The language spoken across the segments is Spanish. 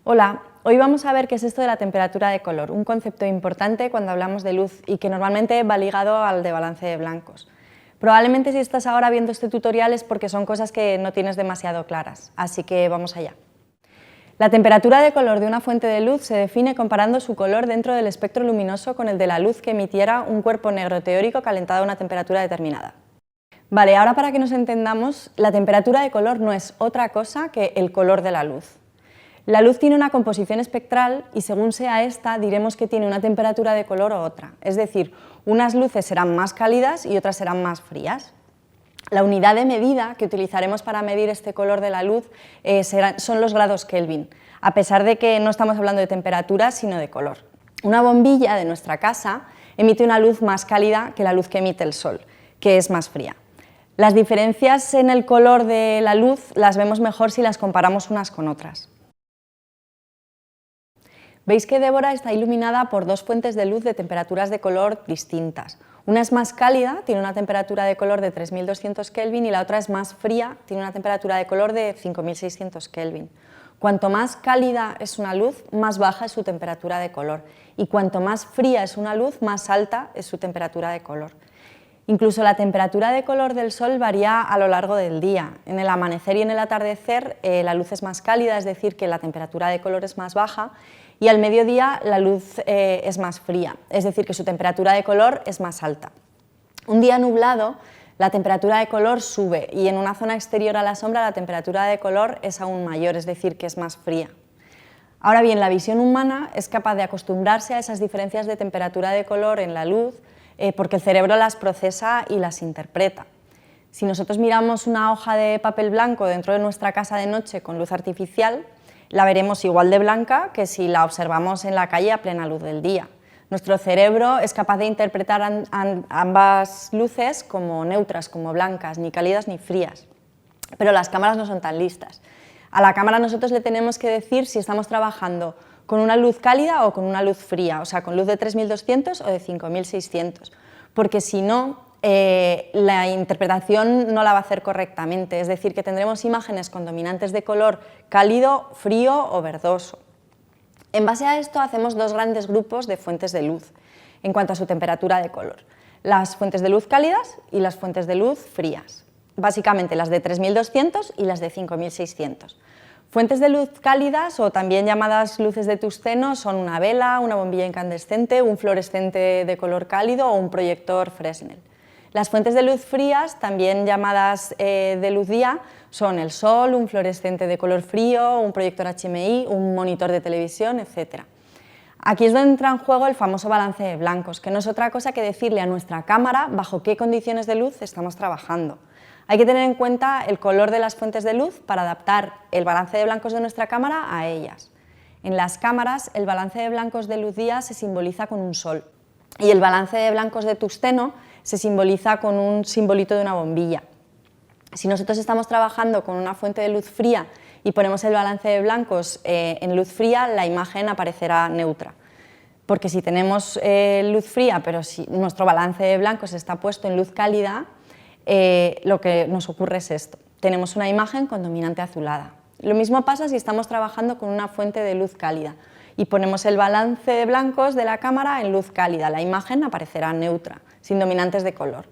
Hola, hoy vamos a ver qué es esto de la temperatura de color, un concepto importante cuando hablamos de luz y que normalmente va ligado al de balance de blancos. Probablemente si estás ahora viendo este tutorial es porque son cosas que no tienes demasiado claras, así que vamos allá. La temperatura de color de una fuente de luz se define comparando su color dentro del espectro luminoso con el de la luz que emitiera un cuerpo negro teórico calentado a una temperatura determinada. Vale, ahora para que nos entendamos, la temperatura de color no es otra cosa que el color de la luz. La luz tiene una composición espectral y según sea esta diremos que tiene una temperatura de color o otra, es decir, unas luces serán más cálidas y otras serán más frías. La unidad de medida que utilizaremos para medir este color de la luz son los grados Kelvin, a pesar de que no estamos hablando de temperatura sino de color. Una bombilla de nuestra casa emite una luz más cálida que la luz que emite el sol, que es más fría. Las diferencias en el color de la luz las vemos mejor si las comparamos unas con otras. Veis que Débora está iluminada por dos fuentes de luz de temperaturas de color distintas. Una es más cálida, tiene una temperatura de color de 3200 Kelvin y la otra es más fría, tiene una temperatura de color de 5600 Kelvin. Cuanto más cálida es una luz, más baja es su temperatura de color y cuanto más fría es una luz, más alta es su temperatura de color. Incluso la temperatura de color del sol varía a lo largo del día. En el amanecer y en el atardecer la luz es más cálida, es decir, que la temperatura de color es más baja, y al mediodía la luz es más fría, es decir, que su temperatura de color es más alta. Un día nublado, la temperatura de color sube y en una zona exterior a la sombra la temperatura de color es aún mayor, es decir, que es más fría. Ahora bien, la visión humana es capaz de acostumbrarse a esas diferencias de temperatura de color en la luz porque el cerebro las procesa y las interpreta. Si nosotros miramos una hoja de papel blanco dentro de nuestra casa de noche con luz artificial, la veremos igual de blanca que si la observamos en la calle a plena luz del día. Nuestro cerebro es capaz de interpretar ambas luces como neutras, como blancas, ni cálidas ni frías. Pero las cámaras no son tan listas. A la cámara nosotros le tenemos que decir si estamos trabajando con una luz cálida o con una luz fría, o sea, con luz de 3200 o de 5600, porque si no, la interpretación no la va a hacer correctamente, es decir, que tendremos imágenes con dominantes de color cálido, frío o verdoso. En base a esto hacemos dos grandes grupos de fuentes de luz en cuanto a su temperatura de color, las fuentes de luz cálidas y las fuentes de luz frías, básicamente las de 3200 y las de 5600. Fuentes de luz cálidas, o también llamadas luces de tungsteno, son una vela, una bombilla incandescente, un fluorescente de color cálido o un proyector Fresnel. Las fuentes de luz frías, también llamadas de luz día, son el sol, un fluorescente de color frío, un proyector HMI, un monitor de televisión, etc. Aquí es donde entra en juego el famoso balance de blancos, que no es otra cosa que decirle a nuestra cámara bajo qué condiciones de luz estamos trabajando. Hay que tener en cuenta el color de las fuentes de luz para adaptar el balance de blancos de nuestra cámara a ellas. En las cámaras, el balance de blancos de luz día se simboliza con un sol y el balance de blancos de tungsteno se simboliza con un simbolito de una bombilla. Si nosotros estamos trabajando con una fuente de luz fría y ponemos el balance de blancos en luz fría, la imagen aparecerá neutra. Porque si tenemos luz fría, pero si nuestro balance de blancos está puesto en luz cálida, lo que nos ocurre es esto, tenemos una imagen con dominante azulada. Lo mismo pasa si estamos trabajando con una fuente de luz cálida y ponemos el balance de blancos de la cámara en luz cálida, la imagen aparecerá neutra, sin dominantes de color.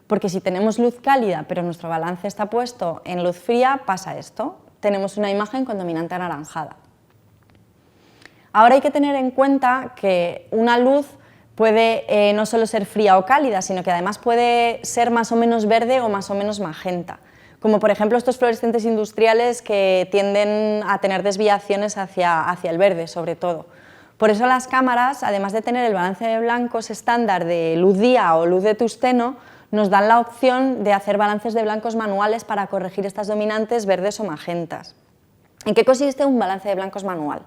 Porque si tenemos luz cálida pero nuestro balance está puesto en luz fría, pasa esto, tenemos una imagen con dominante anaranjada. Ahora hay que tener en cuenta que una luz puede no solo ser fría o cálida, sino que además puede ser más o menos verde o más o menos magenta, como por ejemplo estos fluorescentes industriales que tienden a tener desviaciones hacia el verde, sobre todo. Por eso las cámaras, además de tener el balance de blancos estándar de luz día o luz de tungsteno, nos dan la opción de hacer balances de blancos manuales para corregir estas dominantes verdes o magentas. ¿En qué consiste un balance de blancos manual?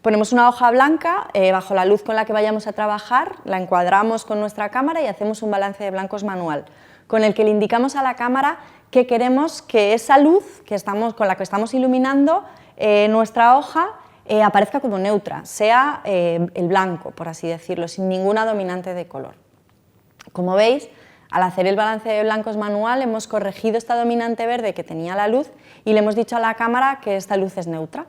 Ponemos una hoja blanca bajo la luz con la que vayamos a trabajar, la encuadramos con nuestra cámara y hacemos un balance de blancos manual, con el que le indicamos a la cámara que queremos que esa luz con la que estamos iluminando nuestra hoja aparezca como neutra, sea el blanco, por así decirlo, sin ninguna dominante de color. Como veis, al hacer el balance de blancos manual hemos corregido esta dominante verde que tenía la luz y le hemos dicho a la cámara que esta luz es neutra.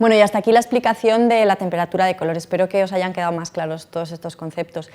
Bueno, y hasta aquí la explicación de la temperatura de color. Espero que os hayan quedado más claros todos estos conceptos.